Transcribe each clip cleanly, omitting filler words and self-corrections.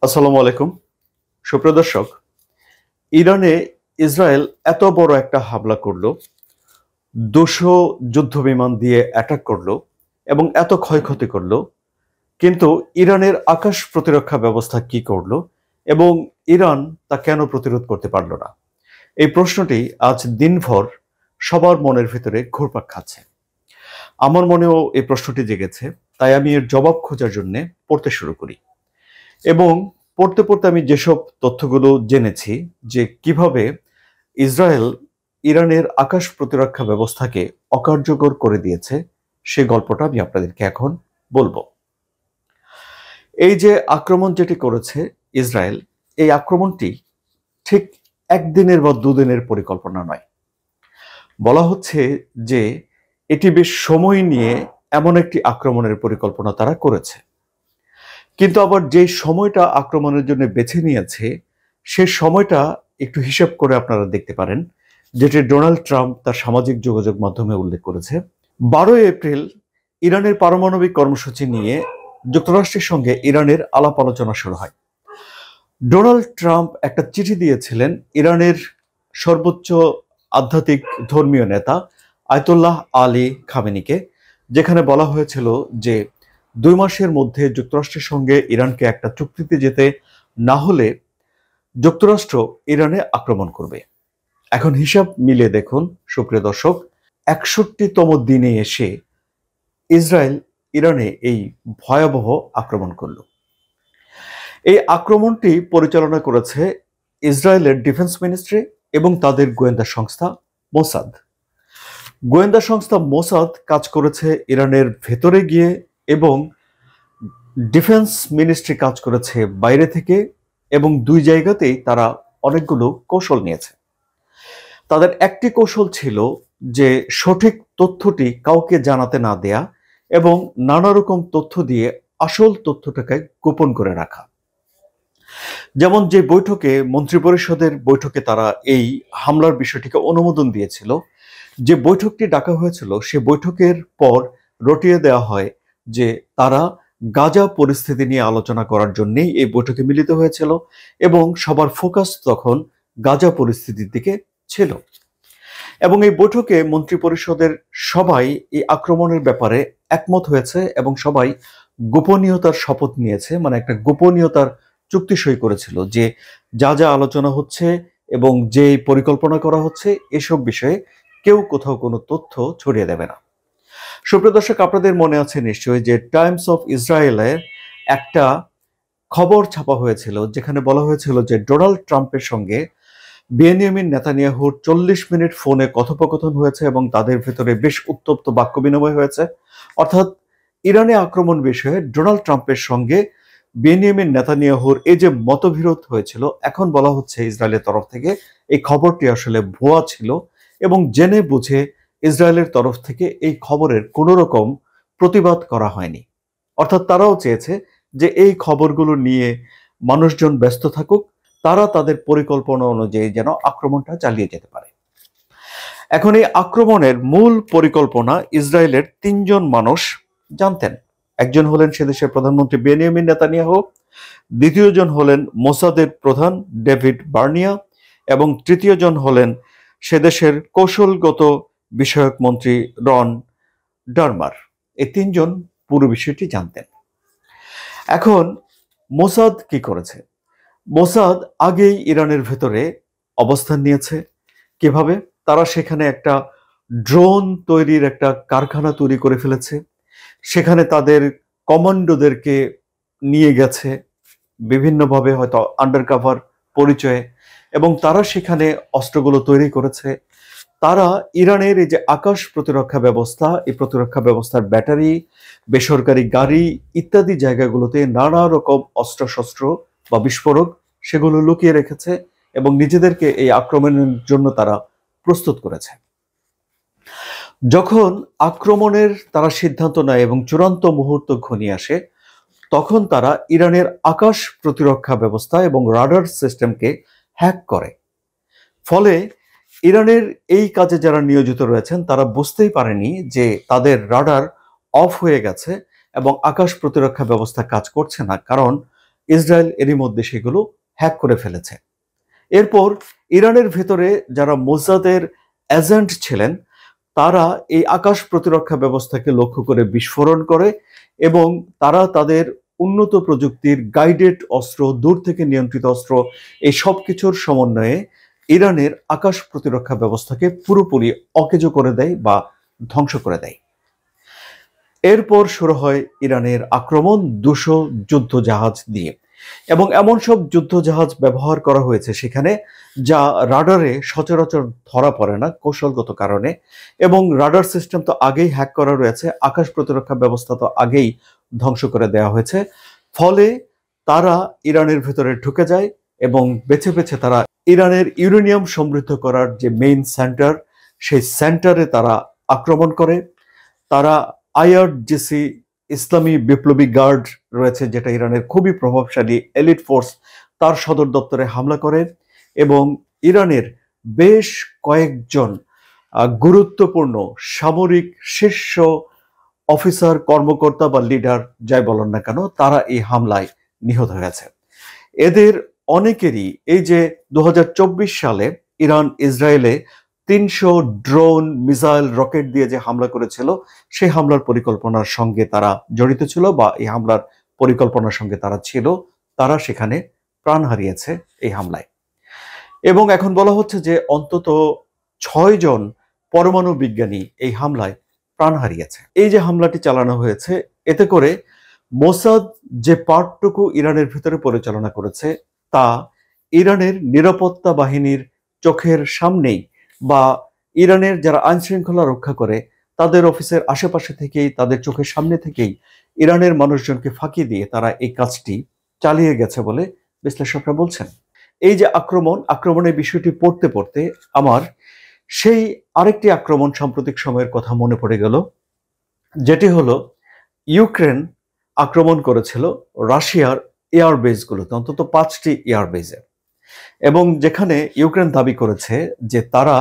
আসসালামু আলাইকুম সুপ্রিয় দর্শক। ইরানে ইসরায়েল এত বড় একটা হামলা করলো, 200 যুদ্ধ বিমান দিয়ে অ্যাটাক করলো এবং এত ক্ষয়ক্ষতি করলো, কিন্তু ইরানের আকাশ প্রতিরক্ষা ব্যবস্থা কি করলো এবং ইরান তা কেন প্রতিরোধ করতে পারল না? এই প্রশ্নটি আজ দিনভর সবার মনের ভিতরে ঘুরপাক খাচ্ছে। আমার মনেও এই প্রশ্নটি জেগেছে, তাই আমি এর জবাব খোঁজার জন্য পড়তে শুরু করি। এবং পড়তে পড়তে আমি যেসব তথ্যগুলো জেনেছি যে কিভাবে ইসরায়েল ইরানের আকাশ প্রতিরক্ষা ব্যবস্থাকে অকার্যকর করে দিয়েছে, সেই গল্পটা আমি আপনাদেরকে এখন বলবো। এই যে আক্রমণ যেটি করেছে ইসরায়েল, এই আক্রমণটি ঠিক একদিনের বা দুদিনের পরিকল্পনা নয়। বলা হচ্ছে যে এটি বেশ সময় নিয়ে এমন একটি আক্রমণের পরিকল্পনা তারা করেছে। কিন্তু আবার যে সময়টা আক্রমণের জন্য বেছে নিয়েছে, সে সময়টা একটু হিসাব করে আপনারা দেখতে পারেন, যেটি ডোনাল্ড ট্রাম্প তার সামাজিক যোগাযোগ মাধ্যমে উল্লেখ করেছে। 12 এপ্রিল ইরানের পারমাণবিক কর্মসূচি নিয়ে যুক্তরাষ্ট্রের সঙ্গে ইরানের আলাপ আলোচনা শুরু হয়। ডোনাল্ড ট্রাম্প একটা চিঠি দিয়েছিলেন ইরানের সর্বোচ্চ আধ্যাত্মিক ধর্মীয় নেতা আয়তুল্লাহ আলী খামেনিকে, যেখানে বলা হয়েছিল যে 2 মাসের মধ্যে যুক্তরাষ্ট্রের সঙ্গে ইরানকে একটা চুক্তিতে যেতে না হলে যুক্তরাষ্ট্র ইরানে আক্রমণ করবে। এখন হিসাব মিলিয়ে দেখুন সুপ্রিয় দর্শক, 61তম দিনে এসে ইসরায়েল ইরানে এই ভয়াবহ আক্রমণ করল। এই আক্রমণটি পরিচালনা করেছে ইসরায়েলের ডিফেন্স মিনিস্ট্রি এবং তাদের গোয়েন্দা সংস্থা মোসাদ। গোয়েন্দা সংস্থা মোসাদ কাজ করেছে ইরানের ভেতরে গিয়ে এবং ডিফেন্স মিনিস্ট্রি কাজ করেছে বাইরে থেকে, এবং দুই জায়গাতেই তারা অনেকগুলো কৌশল নিয়েছে। তাদের একটি কৌশল ছিল যে সঠিক তথ্যটি কাউকে জানাতে না দেয়া এবং নানা রকম তথ্য দিয়ে আসল তথ্যটাকে গোপন করে রাখা। যেমন যে বৈঠকে, মন্ত্রিপরিষদের বৈঠকে তারা এই হামলার বিষয়টিকে অনুমোদন দিয়েছিল, যে বৈঠকটি ডাকা হয়েছিল সে বৈঠকের পর রটিয়ে দেওয়া হয় যে তারা গাজা পরিস্থিতি নিয়ে আলোচনা করার জন্যই এই বৈঠকে মিলিত হয়েছিল এবং সবার ফোকাস তখন গাজা পরিস্থিতির দিকে ছিল। এবং এই বৈঠকে মন্ত্রিপরিষদের সবাই এই আক্রমণের ব্যাপারে একমত হয়েছে এবং সবাই গোপনীয়তার শপথ নিয়েছে, মানে একটা গোপনীয়তার চুক্তি সই করেছিল যে যা যা আলোচনা হচ্ছে এবং যে পরিকল্পনা করা হচ্ছে এসব বিষয়ে কেউ কোথাও কোনো তথ্য ছড়িয়ে দেবে না। সুপ্রিয় দর্শক, আপনাদের মনে আছে নিশ্চয়ই যে টাইমস অফ ইসরায়েলের একটা খবর ছাপা হয়েছিল, যেখানে বলা হয়েছিল যে ডোনাল্ড ট্রাম্পের সঙ্গে বেনিয়ামিন নেতানিয়াহুর 40 মিনিট ফোনে কথোপকথন হয়েছে এবং তাদের ভেতরে বেশ উত্তপ্ত বাক্য বিনিময় হয়েছে। অর্থাৎ ইরানে আক্রমণ বিষয়ে ডোনাল্ড ট্রাম্পের সঙ্গে বেনিয়ামিন নেতানিয়াহুর এই যে মতবিরোধ হয়েছিল, এখন বলা হচ্ছে ইসরায়েলের তরফ থেকে এই খবরটি আসলে ভুয়া ছিল এবং জেনে বুঝে ইসরায়েলের তরফ থেকে এই খবরের কোনো রকম প্রতিবাদ করা হয়নি। অর্থাৎ তারাও চেয়েছে যে এই খবরগুলো নিয়ে মানুষজন ব্যস্ত থাকুক, তারা তাদের পরিকল্পনা অনুযায়ী যেন আক্রমণটা চালিয়ে যেতে পারে। এখন এই আক্রমণের মূল পরিকল্পনা ইসরায়েলের 3জন মানুষ জানতেন। একজন হলেন সে দেশের প্রধানমন্ত্রী বেনিয়ামিন নেতানিয়াহু, দ্বিতীয়জন হলেন মোসাদের প্রধান ডেভিড বার্নিয়া এবং তৃতীয়জন হলেন সে দেশের কৌশলগত বিষয়ক মন্ত্রী রন ডারমার। এই 3জন পুরো বিষয়টি জানতেন। এখন মোসাদ কি করেছে? মোসাদ আগেই ইরানের ভেতরে অবস্থান নিয়েছে। কিভাবে? তারা সেখানে একটা ড্রোন তৈরির একটা কারখানা তৈরি করে ফেলেছে। সেখানে তাদের কমান্ডোদেরকে নিয়ে গেছে বিভিন্নভাবে, হয়তো আন্ডারকভার পরিচয়ে, এবং তারা সেখানে অস্ত্রগুলো তৈরি করেছে। তারা ইরানের এই যে আকাশ প্রতিরক্ষা ব্যবস্থা, এই প্রতিরক্ষা ব্যবস্থার ব্যাটারি, বেসরকারি গাড়ি ইত্যাদি জায়গাগুলোতে নানা রকম অস্ত্রশস্ত্র বা বিস্ফোরক সেগুলো লুকিয়ে রেখেছে এবং নিজেদেরকে এই আক্রমণের জন্য তারা প্রস্তুত করেছে। যখন আক্রমণের তারা সিদ্ধান্ত নেয় এবং চূড়ান্ত মুহূর্ত ঘনিয়ে আসে, তখন তারা ইরানের আকাশ প্রতিরক্ষা ব্যবস্থা এবং রাডার সিস্টেমকে হ্যাক করে। ফলে ইরানের এই কাজে যারা নিয়োজিত রয়েছেন তারা বুঝতেই পারেনি যে তাদের রাডার অফ হয়ে গেছে এবং আকাশ প্রতিরক্ষা ব্যবস্থা কাজ করছে না, কারণ ইসরায়েল এরই মধ্যে সেগুলো হ্যাক করে ফেলেছে। এরপর ইরানের ভেতরে যারা মোসাদের এজেন্ট ছিলেন তারা এই আকাশ প্রতিরক্ষা ব্যবস্থাকে লক্ষ্য করে বিস্ফোরণ করে এবং তারা তাদের উন্নত প্রযুক্তির গাইডেড অস্ত্র, দূর থেকে নিয়ন্ত্রিত অস্ত্র, এই সব কিছুর সমন্বয়ে ইরানের আকাশ প্রতিরক্ষা ব্যবস্থাকে পুরোপুরি অকেজো করে দেয় বা ধ্বংস করে দেয়। এরপর শুরু হয় ইরানের আক্রমণ 200 যুদ্ধ জাহাজ দিয়ে, এবং এমন সব যুদ্ধ জাহাজ ব্যবহার করা হয়েছে সেখানে যা রাডারে সচরাচর ধরা পড়ে না কৌশলগত কারণে, এবং রাডার সিস্টেম তো আগেই হ্যাক করা রয়েছে, আকাশ প্রতিরক্ষা ব্যবস্থা তো আগেই ধ্বংস করে দেওয়া হয়েছে। ফলে তারা ইরানের ভেতরে ঢুকে যায় এবং বেছে বেছে তারা ইরানের ইউরেনিয়াম সমৃদ্ধ করার যে মেইন সেন্টার, সেই সেন্টারে তারা আক্রমণ করে। তারা আইআরজিসি, ইসলামী বিপ্লবী গার্ড রয়েছে যেটা ইরানের খুবই প্রভাবশালী এলিট ফোর্স, তার সদর দপ্তরে হামলা করে এবং ইরানের বেশ কয়েকজন গুরুত্বপূর্ণ সামরিক শীর্ষ অফিসার, কর্মকর্তা বা লিডার যাই বলেন না কেন, তারা এই হামলায় নিহত হয়েছে। এদের অনেকেরই এই যে 2024 সালে ইরান ইসরায়েলে 300 ড্রোন, মিসাইল, রকেট দিয়ে যে হামলা করেছিল, সেই হামলার পরিকল্পনার সঙ্গে তারা জড়িত ছিল বা এই হামলার পরিকল্পনার সঙ্গে তারা ছিল, তারা সেখানে প্রাণ হারিয়েছে এই হামলায়। এবং এখন বলা হচ্ছে যে অন্তত 6 জন পরমাণু বিজ্ঞানী এই হামলায় প্রাণ হারিয়েছে। এই যে হামলাটি চালানো হয়েছে, এতে করে মোসাদ যে পার্টটুকু ইরানের ভিতরে পরিচালনা করেছে তা ইরানের নিরাপত্তা বাহিনীর চোখের সামনেই বা ইরানের যারা আইন শৃঙ্খলা রক্ষা করে তাদের অফিসের আশেপাশে থেকেই, তাদের চোখের সামনে থেকেই ইরানের মানুষজনকে ফাঁকি দিয়ে তারা এই কাজটি চালিয়ে গেছে বলে বিশ্লেষকরা বলছেন। এই যে আক্রমণের বিষয়টি পড়তে পড়তে আমার সেই আরেকটি আক্রমণ সাম্প্রতিক সময়ের কথা মনে পড়ে গেল, যেটি হলো ইউক্রেন আক্রমণ করেছিল রাশিয়ার এয়ারবেসগুলোতে, অন্তত 5টি এয়ারবেসে, এবং যেখানে ইউক্রেন দাবি করেছে যে তারা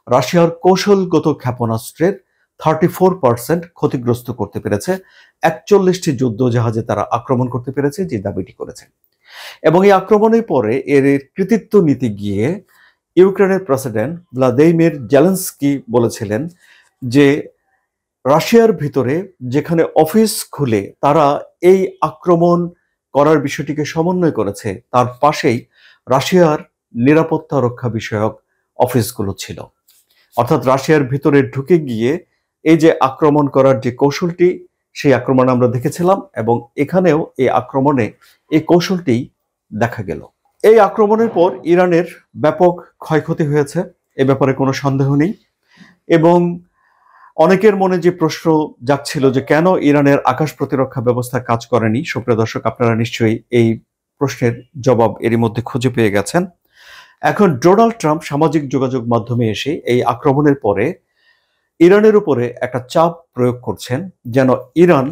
রাশিয়ার কৌশলগত ক্ষেপণাস্ত্রের 34% ক্ষতিগ্রস্ত করতে পেরেছে, 41টি যুদ্ধ জাহাজে তারা আক্রমণ করতে পেরেছে যে দাবিটি করেছে। এবং এই আক্রমণের পরে এর কৃতিত্ব নিতে গিয়ে ইউক্রেনের প্রেসিডেন্ট ভ্লাদিমির জেলেনস্কি বলেছিলেন যে রাশিয়ার ভিতরে যেখানে অফিস খুলে তারা এই আক্রমণ করার বিষয়টিকে সমন্বয় করেছে, তার পাশেই রাশিয়ার নিরাপত্তা রক্ষা বিষয়ক অফিসগুলো ছিল। অর্থাৎ রাশিয়ার ভিতরে ঢুকে গিয়ে এই যে আক্রমণ করার যে কৌশলটি, সেই আক্রমণ আমরা দেখেছিলাম এবং এখানেও এই আক্রমণে এই কৌশলটি দেখা গেল। এই আক্রমণের পর ইরানের ব্যাপক ক্ষয়ক্ষতি হয়েছে, এ ব্যাপারে কোনো সন্দেহ নেই। এবং অনেকের মনে যে প্রশ্ন যাচ্ছিল যে কেন ইরানের আকাশ প্রতিরক্ষা ব্যবস্থা কাজ করেনি, সুপ্রিয় দর্শক আপনারা নিশ্চয়ই এই প্রশ্নের জবাব এরই মধ্যে খুঁজে পেয়ে গেছেন। এখন ডোনাল্ড ট্রাম্প সামাজিক যোগাযোগ মাধ্যমে এসে এই আক্রমণের পরে ইরানের উপরে একটা চাপ প্রয়োগ করছেন যেন ইরান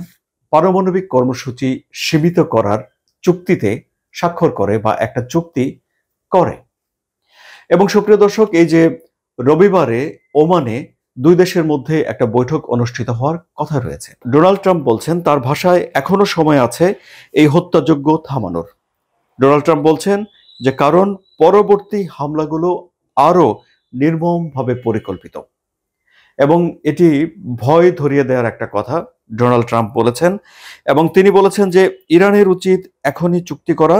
পারমাণবিক কর্মসূচি সীমিত করার চুক্তিতে স্বাক্ষর করে বা একটা চুক্তি করে। এবং সুপ্রিয় দর্শক, এই যে রবিবারে ওমানে দুই দেশের মধ্যে একটা বৈঠক অনুষ্ঠিত হওয়ার কথা রয়েছে। ডোনাল্ড ট্রাম্প বলছেন তার ভাষায় এখনো সময় আছে এই হত্যাযজ্ঞ থামানোর। ডোনাল্ড ট্রাম্প বলছেন যে কারণ পরবর্তী হামলাগুলো আরো নির্মমভাবে পরিকল্পিত, এবং এটি ভয় ধরিয়ে দেওয়ার একটা কথা ডোনাল্ড ট্রাম্প বলেছেন। এবং তিনি বলেছেন যে ইরানের উচিত এখনই চুক্তি করা,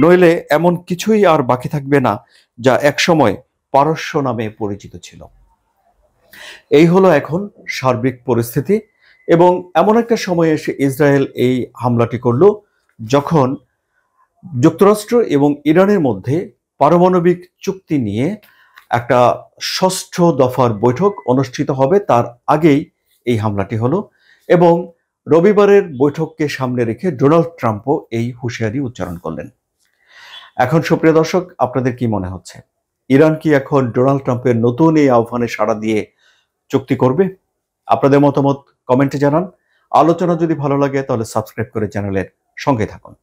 নইলে এমন কিছুই আর বাকি থাকবে না যা একসময় পারস্য নামে পরিচিত ছিল। এই হলো এখন সার্বিক পরিস্থিতি, এবং এমন একটা সময় এসে ইসরায়েল এই হামলাটি করল যখন যুক্তরাষ্ট্র এবং ইরানের মধ্যে পারমাণবিক চুক্তি নিয়ে একটা 6ষ্ঠ দফার বৈঠক অনুষ্ঠিত হবে, তার আগেই এই হামলাটি হলো। এবং রবিবারের বৈঠককে সামনে রেখে ডোনাল্ড ট্রাম্পও এই হুঁশিয়ারি উচ্চারণ করলেন। এখন সুপ্রিয় দর্শক, আপনাদের কি মনে হচ্ছে, ইরান কি এখন ডোনাল্ড ট্রাম্পের নতুন এই আহ্বানে সাড়া দিয়ে চুক্তি করবে? আপনাদের মতামত কমেন্টে জানান। আলোচনা যদি ভালো লাগে তাহলে সাবস্ক্রাইব করে চ্যানেলের সঙ্গে থাকুন।